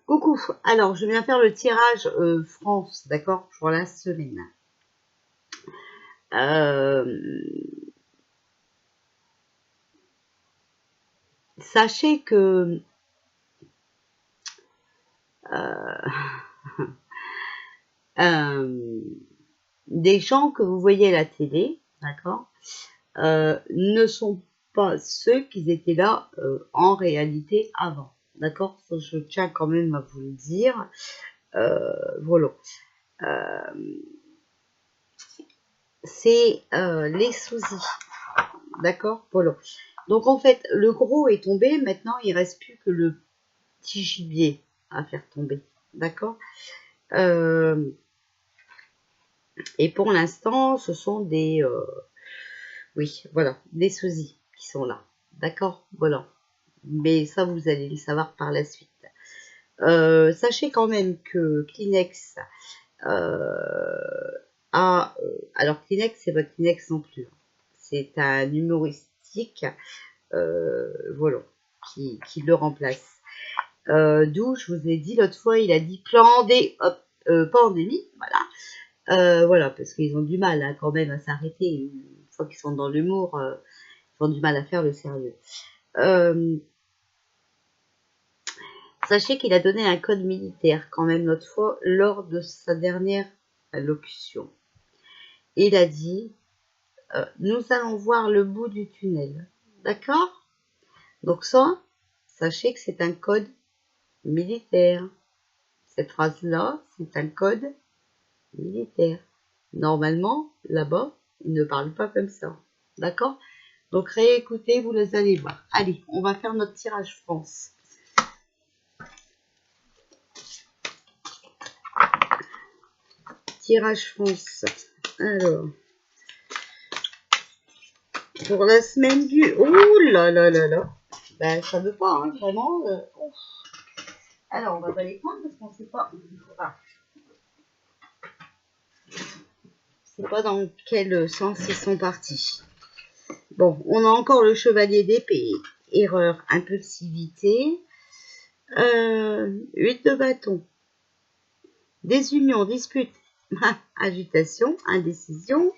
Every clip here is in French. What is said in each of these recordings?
Coucou, alors je viens faire le tirage France, d'accord, pour la semaine. Sachez que des gens que vous voyez à la télé, d'accord, ne sont pas ceux qui étaient là en réalité avant, d'accord, je tiens quand même à vous le dire. Voilà. C'est les sosies, d'accord, voilà. Donc en fait, le gros est tombé, maintenant il ne reste plus que le petit gibier à faire tomber, d'accord. Et pour l'instant, ce sont des, oui, voilà, des sosies qui sont là, d'accord, voilà. Mais ça, vous allez le savoir par la suite. Sachez quand même que Kleenex alors Kleenex, c'est pas Kleenex non plus. C'est un humoristique, voilà, qui le remplace. D'où je vous ai dit l'autre fois, il a dit pandémie, voilà. Voilà, parce qu'ils ont du mal hein, quand même à s'arrêter. Une fois qu'ils sont dans l'humour, ils ont du mal à faire le sérieux. Sachez qu'il a donné un code militaire quand même l'autre fois lors de sa dernière allocution. Il a dit nous allons voir le bout du tunnel. D'accord? Donc ça, sachez que c'est un code militaire. Cette phrase-là, c'est un code militaire. Normalement, là-bas, ils ne parlent pas comme ça. D'accord? Donc réécoutez, vous les allez voir. Allez, on va faire notre tirage France. Tirage France. Alors, pour la semaine du... Ouh là là là là. Ben, ça veut pas, hein, vraiment. Alors, on va pas les prendre parce qu'on sait pas. C'est pas dans quel sens ils sont partis. Bon, on a encore le chevalier d'épée. Erreur, impulsivité. 8 de bâton. Désunion, dispute, agitation, indécision.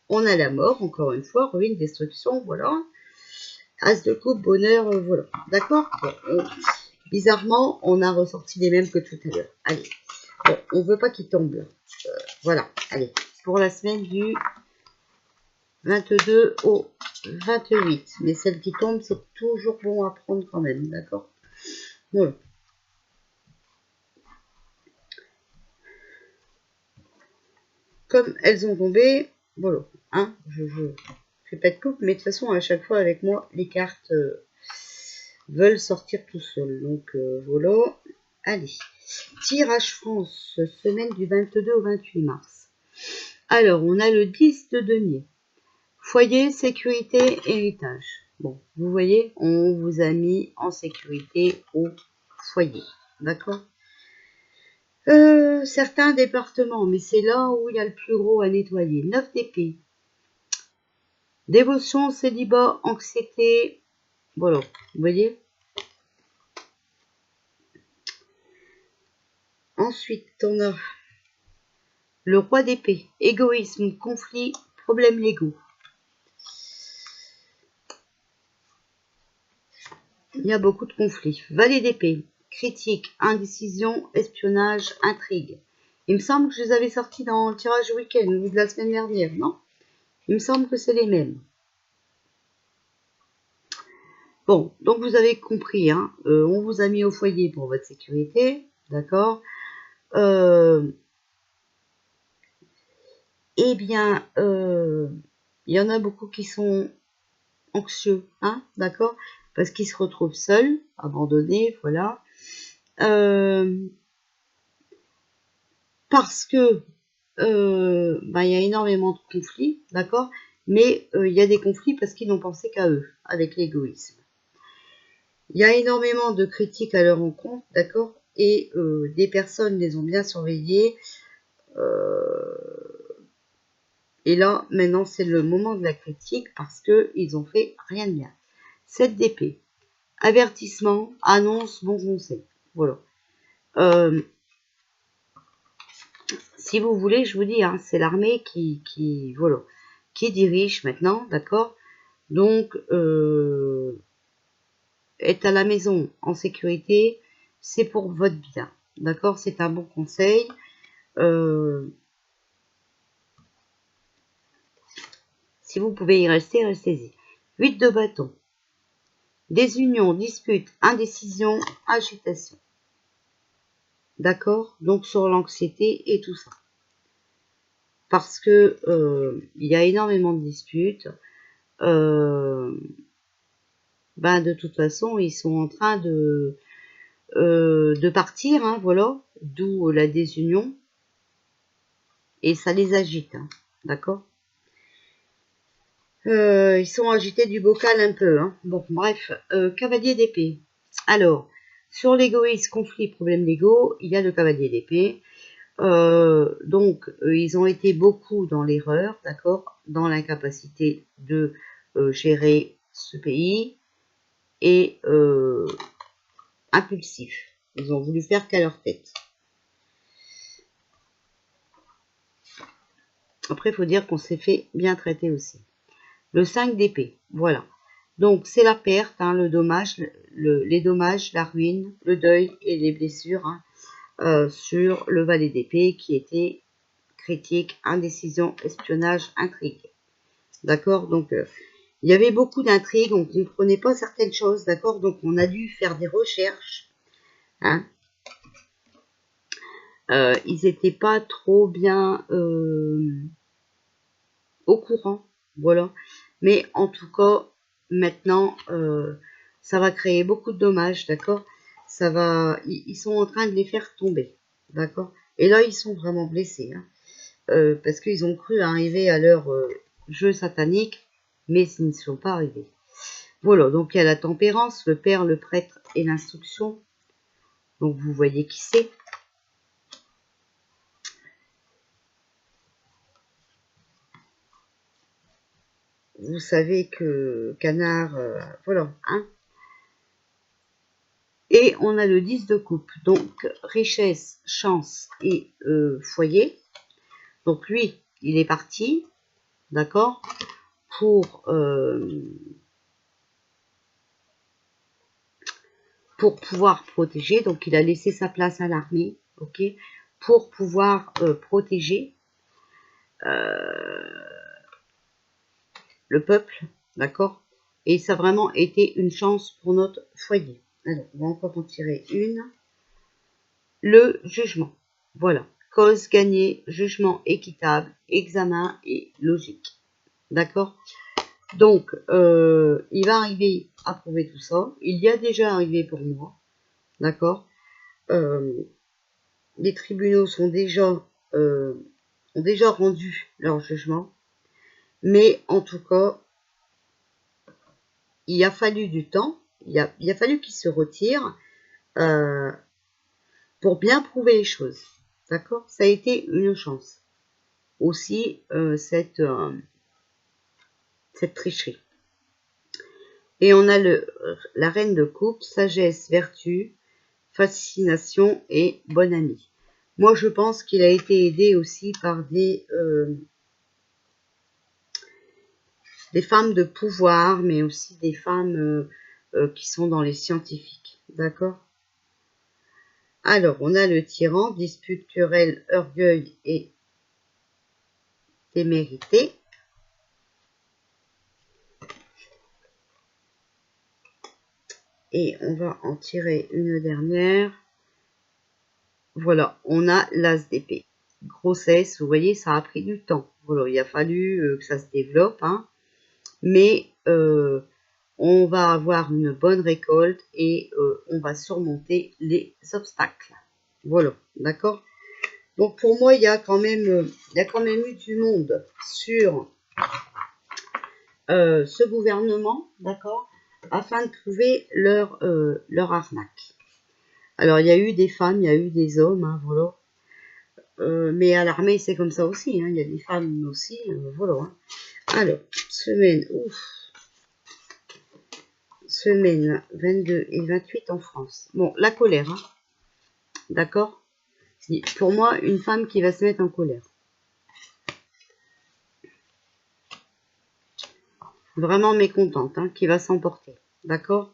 On a la mort, encore une fois, ruine, destruction, voilà. As de coupe, bonheur, voilà. D'accord bon, bizarrement, on a ressorti les mêmes que tout à l'heure. Allez, bon, on veut pas qu'ils tombent. Voilà, allez. Pour la semaine du 22 au 28. Mais celle qui tombe, c'est toujours bon à prendre quand même, d'accord? Voilà. Comme elles ont tombé, voilà. Hein, je fais pas de coupe, mais de toute façon, à chaque fois avec moi, les cartes veulent sortir tout seules. Donc voilà. Allez. Tirage France, semaine du 22 au 28 mars. Alors, on a le 10 de denier. Foyer, sécurité, héritage. Bon, vous voyez, on vous a mis en sécurité au foyer. D'accord? Certains départements, mais c'est là où il y a le plus gros à nettoyer. 9 d'épée. Dévotion, célibat, anxiété. Voilà, vous voyez? Ensuite, on a le roi d'épée. Égoïsme, conflit, problèmes légaux. Il y a beaucoup de conflits. Valet d'épée. Critique, indécision, espionnage, intrigue. Il me semble que je les avais sortis dans le tirage week-end ou de la semaine dernière, non? Il me semble que c'est les mêmes. Bon, donc vous avez compris, hein, on vous a mis au foyer pour votre sécurité, d'accord? Eh bien, il y en a beaucoup qui sont anxieux, hein, d'accord? Parce qu'ils se retrouvent seuls, abandonnés, voilà. Parce que il y a énormément de conflits, d'accord? Mais il y a des conflits parce qu'ils n'ont pensé qu'à eux, avec l'égoïsme. Il y a énormément de critiques à leur encontre, d'accord? Et des personnes les ont bien surveillés. Et là, maintenant, c'est le moment de la critique parce qu'ils ont fait rien de bien. 7 d'épée. Avertissement, annonce, bon conseil. Voilà. Si vous voulez, je vous dis, hein, c'est l'armée voilà, qui dirige maintenant, d'accord? Donc, être à la maison en sécurité, c'est pour votre bien, d'accord? C'est un bon conseil. Si vous pouvez y rester, restez-y. 8 de bâton. Désunion, dispute, indécision, agitation. D'accord? Donc sur l'anxiété et tout ça. Parce que il y a énormément de disputes. De toute façon, ils sont en train de partir, hein, voilà. D'où la désunion. Et ça les agite, hein, d'accord? Ils sont agités du bocal un peu, hein. Bon, bref. Cavalier d'épée. Alors, sur l'égoïsme, conflit, problème d'ego, il y a le cavalier d'épée. Donc, ils ont été beaucoup dans l'erreur, d'accord, dans l'incapacité de gérer ce pays et impulsif. Ils ont voulu faire qu'à leur tête. Après, il faut dire qu'on s'est fait bien traiter aussi. Le 5 d'épée, voilà. Donc, c'est la perte, hein, le dommage, les dommages, la ruine, le deuil et les blessures, hein, sur le valet d'épée qui était critique, indécision, espionnage, intrigue. D'accord? Donc, il y avait beaucoup d'intrigues, on ne comprenait pas certaines choses, d'accord? Donc, on a dû faire des recherches, hein. Ils n'étaient pas trop bien au courant, voilà. Mais en tout cas, maintenant, ça va créer beaucoup de dommages, d'accord? Ça va, ils sont en train de les faire tomber, d'accord? Et là, ils sont vraiment blessés, hein, parce qu'ils ont cru arriver à leur jeu satanique, mais ils ne sont pas arrivés. Voilà, donc il y a la tempérance, le père, le prêtre et l'instruction. Donc vous voyez qui c'est. Vous savez que Canard, voilà, hein. Et on a le 10 de coupe, donc richesse, chance et foyer. Donc lui, il est parti, d'accord, pour pouvoir protéger. Donc il a laissé sa place à l'armée, ok, pour pouvoir protéger le peuple, d'accord. Et ça a vraiment été une chance pour notre foyer. Alors, on va encore en tirer une. Le jugement. Voilà. Cause gagnée, jugement équitable, examen et logique. D'accord? Donc, il va arriver à prouver tout ça. Il y a déjà arrivé pour moi. D'accord? Les tribunaux sont ont déjà rendu leur jugement. Mais en tout cas, il a fallu du temps. Il a fallu qu'ils se retirent pour bien prouver les choses. D'accord? Ça a été une chance. Aussi, cette tricherie. Et on a la reine de coupe, sagesse, vertu, fascination et bonne amie. Moi, je pense qu'il a été aidé aussi par des femmes de pouvoir, mais aussi des femmes qui sont dans les scientifiques. D'accord? Alors, on a le tyran, dispute, querelle, orgueil et témérité. Et on va en tirer une dernière. Voilà, on a l'as d'épée. Grossesse, vous voyez, ça a pris du temps. Voilà, il a fallu que ça se développe, hein. Mais on va avoir une bonne récolte et on va surmonter les obstacles. Voilà, d'accord? Donc pour moi, il y a quand même eu du monde sur ce gouvernement, d'accord, afin de prouver leur arnaque. Alors, il y a eu des femmes, il y a eu des hommes, hein, voilà. Mais à l'armée, c'est comme ça aussi, hein, il y a des femmes aussi, voilà. Hein. Alors, semaine 22 et 28 en France. Bon, la colère, hein. D'accord? Pour moi, une femme qui va se mettre en colère. Vraiment mécontente, hein, qui va s'emporter. D'accord?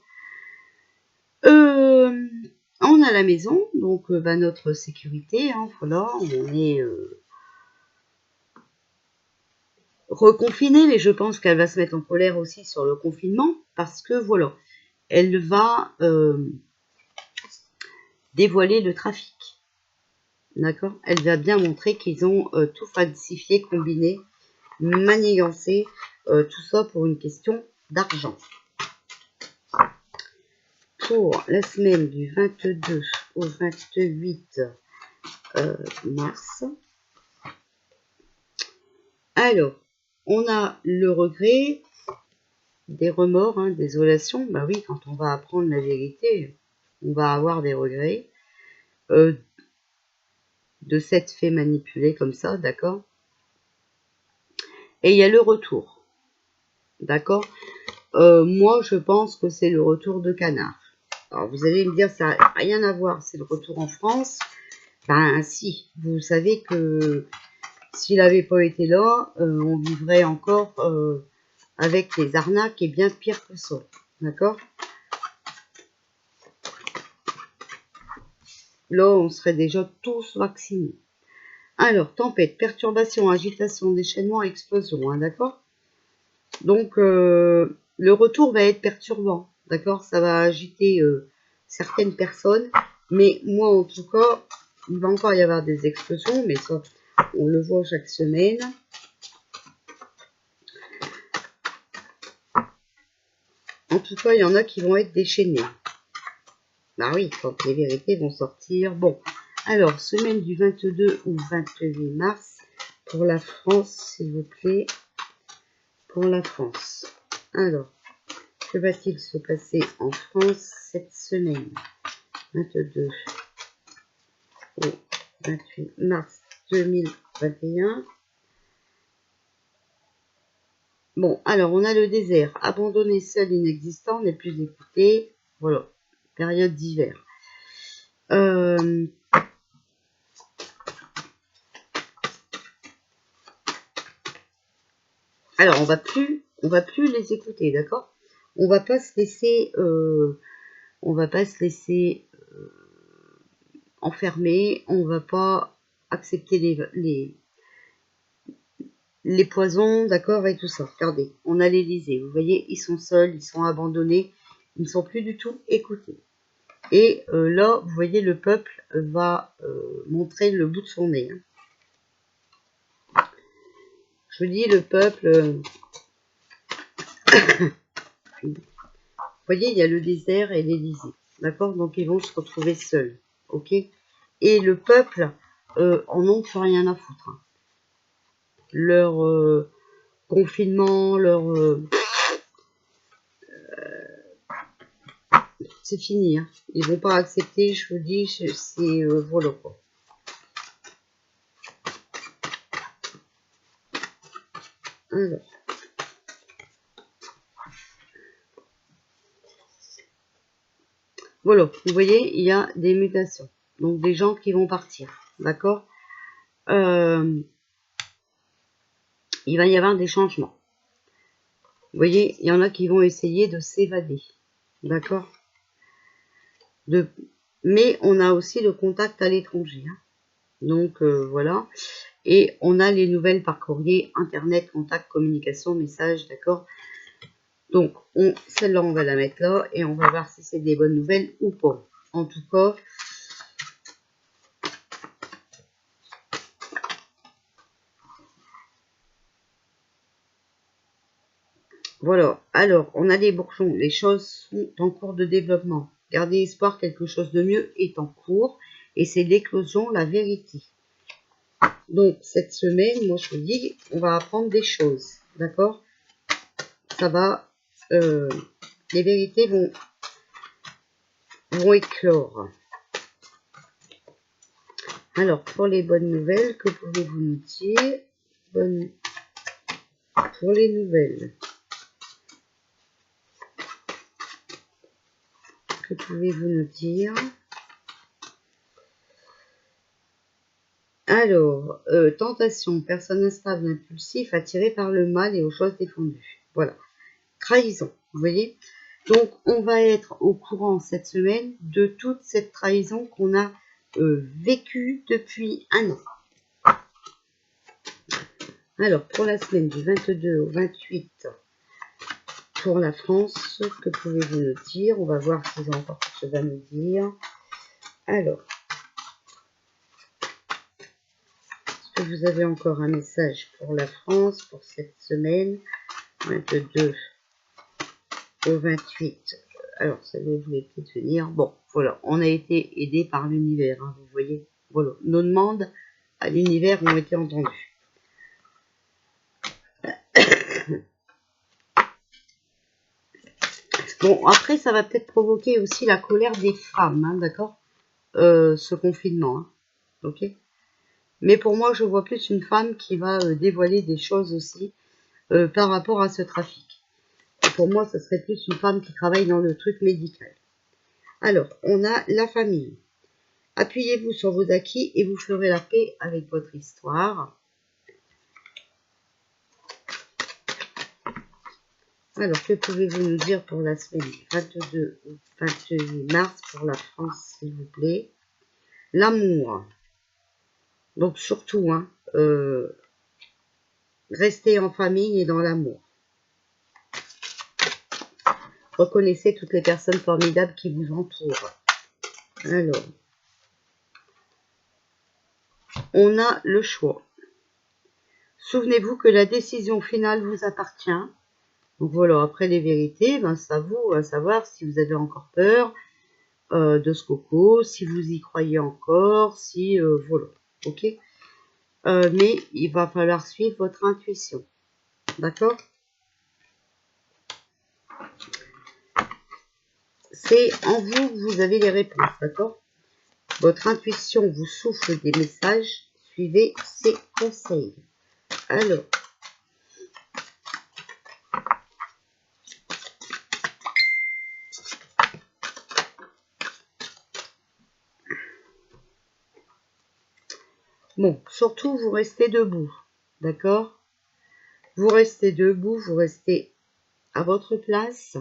On a la maison, donc bah, notre sécurité, hein, voilà, on est reconfiné, mais je pense qu'elle va se mettre en colère aussi sur le confinement, parce que voilà, elle va dévoiler le trafic. D'accord? Elle va bien montrer qu'ils ont tout falsifié, combiné, manigancé, tout ça pour une question d'argent. Pour la semaine du 22 au 28 mars. Alors, on a le regret, des remords, hein, désolation. Bah oui, quand on va apprendre la vérité, on va avoir des regrets de s'être fait manipuler comme ça, d'accord? Et il y a le retour, d'accord? Moi, je pense que c'est le retour de Canard. Alors, vous allez me dire, ça n'a rien à voir, c'est le retour en France. Ben, si, vous savez que s'il n'avait pas été là, on vivrait encore avec les arnaques et bien pire que ça. D'accord? Là, on serait déjà tous vaccinés. Alors, tempête, perturbation, agitation, déchaînement, explosion. Hein, d'accord? Donc, le retour va être perturbant. D'accord? Ça va agiter certaines personnes. Mais moi, en tout cas, il va encore y avoir des explosions. Mais ça, on le voit chaque semaine. En tout cas, il y en a qui vont être déchaînés. Bah oui, quand les vérités vont sortir. Bon, alors, semaine du 22 au 28 mars, pour la France, s'il vous plaît. Pour la France. Alors, que va-t-il se passer en France cette semaine 22 au 28 mars 2021. Bon, alors, on a le désert. Abandonné, seul, inexistant, n'est plus écouté. Voilà, période d'hiver. Alors, on va plus les écouter, d'accord? On va pas se laisser, enfermer. On va pas accepter les poisons, d'accord, et tout ça. Regardez, on a l'Élysée. Vous voyez, ils sont seuls, ils sont abandonnés, ils ne sont plus du tout écoutés. Et là, vous voyez, le peuple va montrer le bout de son nez. Hein. Je vous dis, le peuple... Vous voyez, il y a le désert et l'Élysée. D'accord? Donc, ils vont se retrouver seuls. Ok? Et le peuple en ont plus rien à foutre. Hein. Leur confinement, c'est fini. Hein. Ils vont pas accepter, je vous dis, c'est voilà quoi. Alors. Voilà, vous voyez, il y a des mutations. Donc des gens qui vont partir. D'accord? Il va y avoir des changements. Vous voyez, il y en a qui vont essayer de s'évader. D'accord? Mais on a aussi le contact à l'étranger. Hein. Donc voilà. Et on a les nouvelles par courrier, internet, contact, communication, message, d'accord? Donc celle-là, on va la mettre là et on va voir si c'est des bonnes nouvelles ou pas. En tout cas, voilà, alors on a les bourgeons, les choses sont en cours de développement. Gardez espoir, quelque chose de mieux est en cours et c'est l'éclosion, la vérité. Donc cette semaine, moi je vous dis, on va apprendre des choses, d'accord? Ça va, les vérités vont éclore. Alors pour les bonnes nouvelles, que pouvez-vous nous dire? Pour les nouvelles. Que pouvez-vous nous dire? Alors, tentation, personne instable, impulsif, attiré par le mal et aux choses défendues. Voilà. Trahison, vous voyez. Donc, on va être au courant cette semaine de toute cette trahison qu'on a vécue depuis un an. Alors, pour la semaine du 22 au 28, pour la France, que pouvez-vous nous dire? On va voir s'ils ont encore quelque chose à nous dire. Alors, est-ce que vous avez encore un message pour la France pour cette semaine 22 au 28? Alors, ça voulait peut-être venir. Bon, voilà, on a été aidé par l'univers, hein, vous voyez. Voilà, nos demandes à l'univers ont été entendues. Bon, après, ça va peut-être provoquer aussi la colère des femmes, hein, d'accord, ce confinement, hein, ok. Mais pour moi, je vois plus une femme qui va dévoiler des choses aussi par rapport à ce trafic. Pour moi, ce serait plus une femme qui travaille dans le truc médical. Alors, on a la famille. Appuyez-vous sur vos acquis et vous ferez la paix avec votre histoire. Alors, que pouvez-vous nous dire pour la semaine du 22 au 28 mars pour la France, s'il vous plaît? L'amour. Donc, surtout, hein, restez en famille et dans l'amour. Reconnaissez toutes les personnes formidables qui vous entourent. Alors, on a le choix. Souvenez-vous que la décision finale vous appartient. Donc voilà, après les vérités, ben, c'est à vous à savoir si vous avez encore peur de ce coco, si vous y croyez encore, si voilà, ok. Mais il va falloir suivre votre intuition, d'accord? C'est en vous que vous avez les réponses, d'accord? Votre intuition vous souffle des messages, suivez ses conseils. Alors, bon, surtout vous restez debout, d'accord? Vous restez debout, vous restez à votre place.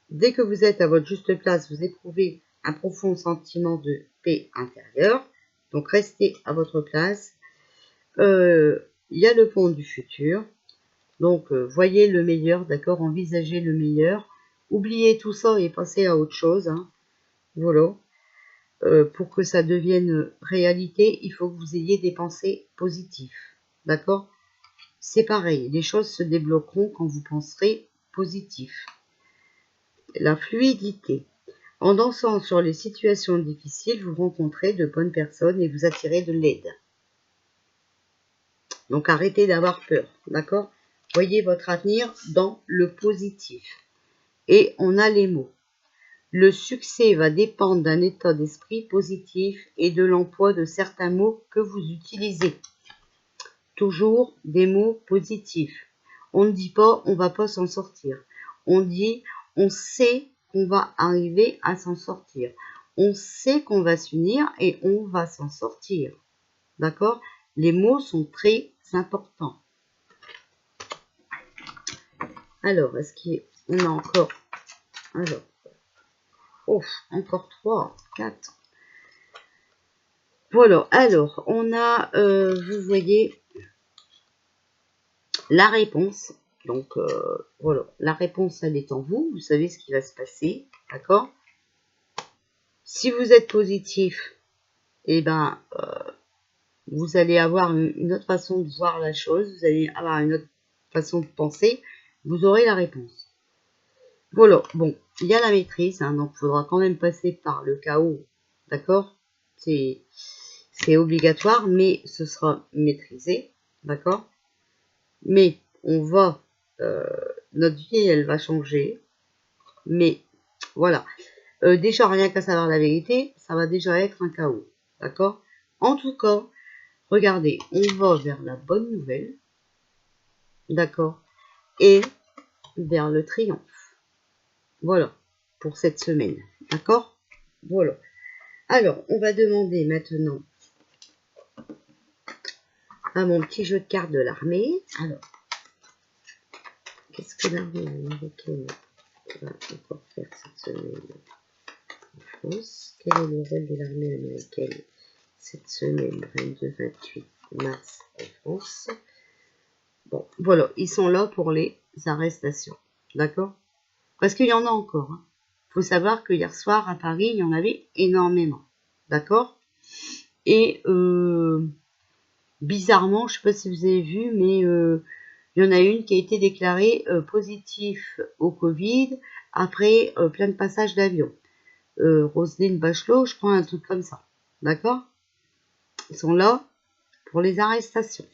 Dès que vous êtes à votre juste place, vous éprouvez un profond sentiment de paix intérieure. Donc, restez à votre place. Il y a le pont du futur. Donc, voyez le meilleur, d'accord? Envisagez le meilleur. Oubliez tout ça et passez à autre chose. Hein. Voilà. Pour que ça devienne réalité, il faut que vous ayez des pensées positives. D'accord? C'est pareil. Les choses se débloqueront quand vous penserez positif. La fluidité. En dansant sur les situations difficiles, vous rencontrez de bonnes personnes et vous attirez de l'aide. Donc arrêtez d'avoir peur, d'accord? Voyez votre avenir dans le positif. Et on a les mots. Le succès va dépendre d'un état d'esprit positif et de l'emploi de certains mots que vous utilisez. Toujours des mots positifs. On ne dit pas on va pas s'en sortir. On dit on sait qu'on va arriver à s'en sortir. On sait qu'on va s'unir et on va s'en sortir. D'accord? Les mots sont très importants. Alors, est-ce qu'on a encore... Alors, oh, encore 3, 4. Voilà, alors, on a, vous voyez, la réponse. Donc, voilà, la réponse, elle est en vous. Vous savez ce qui va se passer, d'accord? Si vous êtes positif, eh ben, vous allez avoir une autre façon de voir la chose. Vous allez avoir une autre façon de penser. Vous aurez la réponse. Voilà, bon, il y a la maîtrise, hein, donc il faudra quand même passer par le chaos, d'accord? C'est obligatoire, mais ce sera maîtrisé, d'accord? Mais on va, notre vie, elle va changer, mais voilà. Déjà, rien qu'à savoir la vérité, ça va déjà être un chaos, d'accord? En tout cas, regardez, on va vers la bonne nouvelle, d'accord? Et vers le triomphe. Voilà, pour cette semaine, d'accord? Voilà. Alors, on va demander maintenant à mon petit jeu de cartes de l'armée. Alors, qu'est-ce que l'armée américaine va encore faire cette semaine en France? Quel est le rôle de l'armée américaine cette semaine, 22-28 mars en France? Bon, voilà, ils sont là pour les arrestations, d'accord? Parce qu'il y en a encore. Il faut savoir que hier soir, à Paris, il y en avait énormément, d'accord? Et bizarrement, je ne sais pas si vous avez vu, mais il y en a une qui a été déclarée positive au Covid après plein de passages d'avion. Roselyne Bachelot, je crois, un truc comme ça, d'accord? Ils sont là pour les arrestations.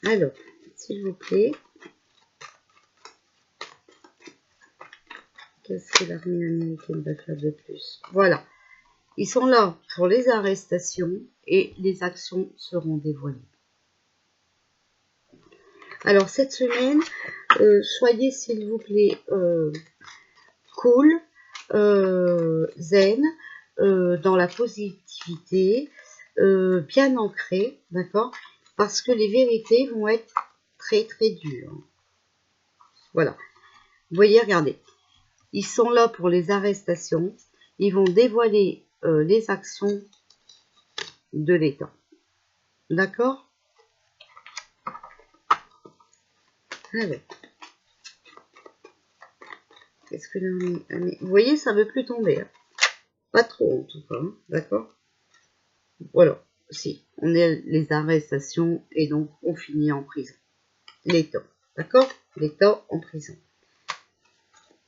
Alors, s'il vous plaît, qu'est-ce que l'armée américaine va faire de plus? Voilà, ils sont là pour les arrestations et les actions seront dévoilées. Alors, cette semaine, soyez, s'il vous plaît, cool, zen, dans la positivité, bien ancré, d'accord? Parce que les vérités vont être très très dures. Voilà. Vous voyez, regardez. Ils sont là pour les arrestations. Ils vont dévoiler les actions de l'État. D'accord? Alors. Qu'est-ce que l'armée... Vous voyez, ça ne veut plus tomber. Hein. Pas trop, en tout cas. Hein. D'accord? Voilà. Si. On est les arrestations et donc on finit en prison. L'État. D'accord? L'État en prison.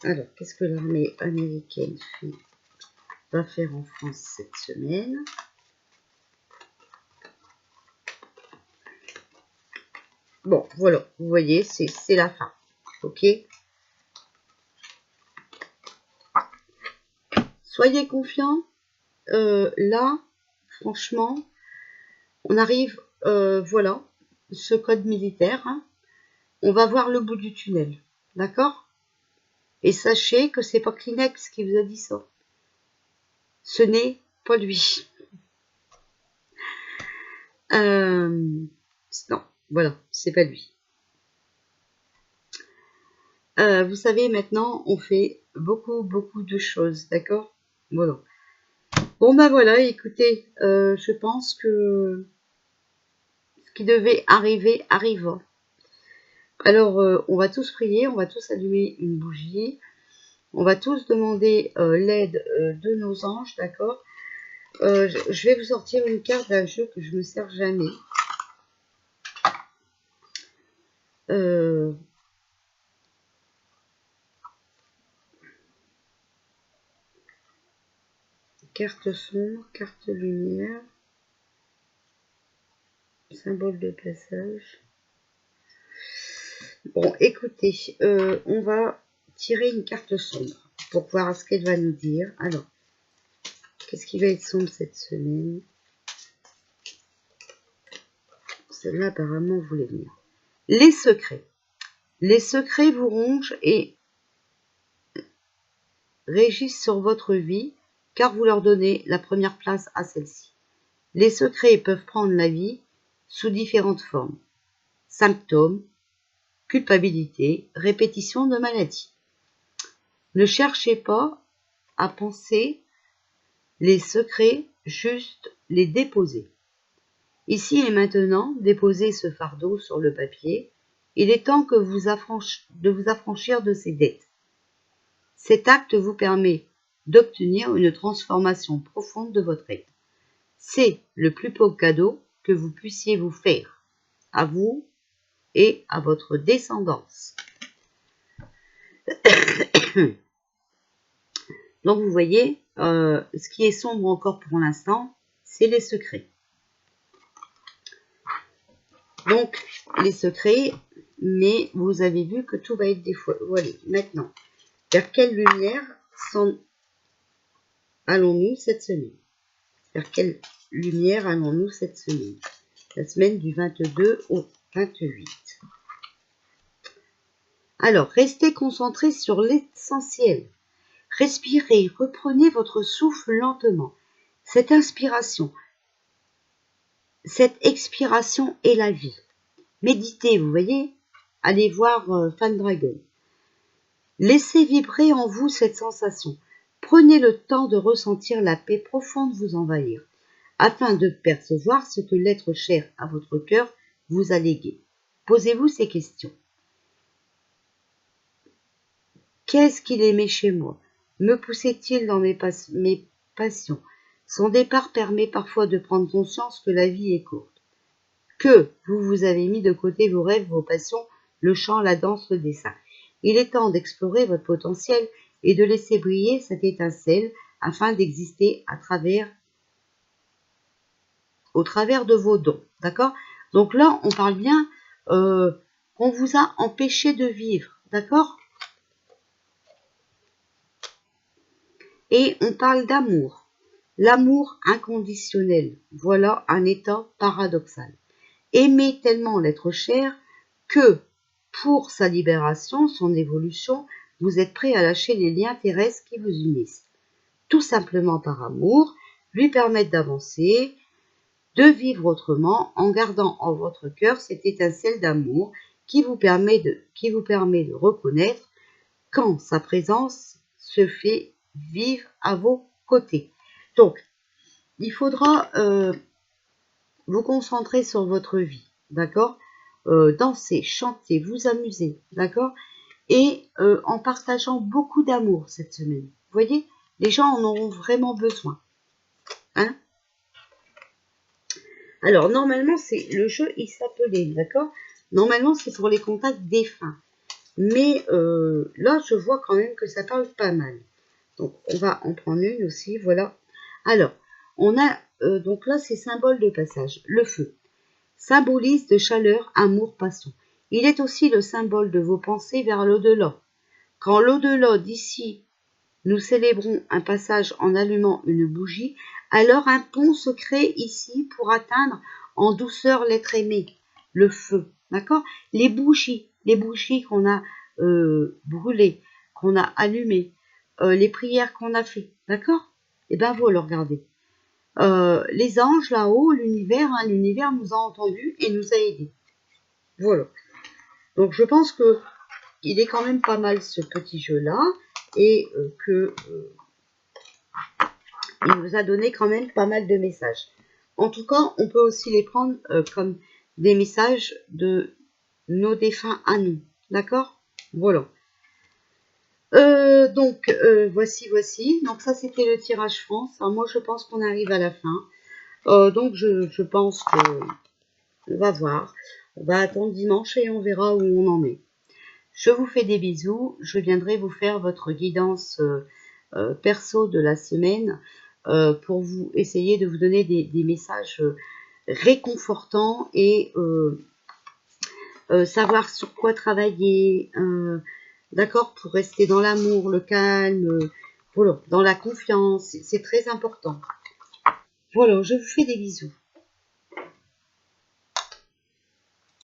Alors, qu'est-ce que l'armée américaine va faire en France cette semaine? Bon, voilà. Vous voyez, c'est la fin. Ok? Soyez confiants. Là, franchement, on arrive, voilà, ce code militaire. Hein, on va voir le bout du tunnel. D'accord? Et sachez que c'est pas Kleenex qui vous a dit ça. Ce n'est pas lui. Non, voilà, c'est pas lui. Vous savez, maintenant, on fait beaucoup de choses, d'accord? Voilà. Bon, ben voilà, écoutez, je pense que ce qui devait arriver arriva. Alors, on va tous prier, on va tous allumer une bougie, on va tous demander l'aide de nos anges, d'accord? Je vais vous sortir une carte d'un jeu que je ne me sers jamais. Carte sombre, carte lumière, symbole de passage. Bon, écoutez, on va tirer une carte sombre pour voir ce qu'elle va nous dire. Alors, qu'est-ce qui va être sombre cette semaine? Celle-là, apparemment, voulait venir. Les secrets. Les secrets vous rongent et régissent sur votre vie, car vous leur donnez la première place à celle-ci. Les secrets peuvent prendre la vie sous différentes formes. Symptômes, culpabilité, répétition de maladies. Ne cherchez pas à penser les secrets, juste les déposer. Ici et maintenant, déposez ce fardeau sur le papier. Il est temps que de vous affranchir de ces dettes. Cet acte vous permet d'obtenir une transformation profonde de votre être. C'est le plus beau cadeau que vous puissiez vous faire, à vous et à votre descendance. Donc vous voyez, ce qui est sombre encore pour l'instant, c'est les secrets. Donc les secrets, mais vous avez vu que tout va être dévoilé. Maintenant, vers quelle lumière allons-nous cette semaine? Vers quelle lumière allons-nous cette semaine? La semaine du 22 au 28. Alors, restez concentrés sur l'essentiel. Respirez, reprenez votre souffle lentement. Cette inspiration, cette expiration est la vie. Méditez, vous voyez. Allez voir Fan Dragon. Laissez vibrer en vous cette sensation. Prenez le temps de ressentir la paix profonde vous envahir, afin de percevoir ce que l'être cher à votre cœur vous a légué. Posez-vous ces questions. Qu'est-ce qu'il aimait chez moi? Me poussait-il dans mes passions? Son départ permet parfois de prendre conscience que la vie est courte. Que vous avez mis de côté vos rêves, vos passions, le chant, la danse, le dessin. Il est temps d'explorer votre potentiel et de laisser briller cette étincelle afin d'exister au travers de vos dons. D'accord? Donc là, on parle bien qu'on vous a empêché de vivre. D'accord? Et on parle d'amour. L'amour inconditionnel. Voilà un état paradoxal. Aimer tellement l'être cher que, pour sa libération, son évolution, vous êtes prêt à lâcher les liens terrestres qui vous unissent. Tout simplement par amour, lui permettre d'avancer, de vivre autrement, en gardant en votre cœur cette étincelle d'amour qui vous permet de reconnaître quand sa présence se fait vivre à vos côtés. Donc, il faudra vous concentrer sur votre vie, d'accord? Danser, chanter, vous amuser, d'accord? Et en partageant beaucoup d'amour cette semaine. Vous voyez, les gens en auront vraiment besoin. Hein? Alors, normalement, c'est le jeu, il s'appelait, d'accord? Normalement, c'est pour les contacts défunts. Mais là, je vois quand même que ça parle pas mal. Donc, on va en prendre une aussi, voilà. Alors, on a, donc là, c'est symbole de passage. Le feu symbolise de chaleur, amour, passion. Il est aussi le symbole de vos pensées vers l'au-delà. Quand l'au-delà d'ici, nous célébrons un passage en allumant une bougie, alors un pont se crée ici pour atteindre en douceur l'être aimé, le feu. D'accord? Les bougies qu'on a brûlées, qu'on a allumées, les prières qu'on a fait, d'accord? Et ben voilà, regardez. Les anges là-haut, l'univers nous a entendus et nous a aidés. Voilà. Donc je pense que il est quand même pas mal ce petit jeu-là et que il nous a donné quand même pas mal de messages. En tout cas, on peut aussi les prendre comme des messages de nos défunts à nous. D'accord? Voilà. Donc, voici. Donc ça, c'était le tirage France. Alors, moi, je pense qu'on arrive à la fin. Donc, je pense que on va voir. On va attendre dimanche et on verra où on en est. Je vous fais des bisous. Je viendrai vous faire votre guidance perso de la semaine pour vous essayer de vous donner des messages réconfortants et savoir sur quoi travailler. D'accord, pour rester dans l'amour, le calme, voilà, dans la confiance. C'est très important. Voilà, je vous fais des bisous.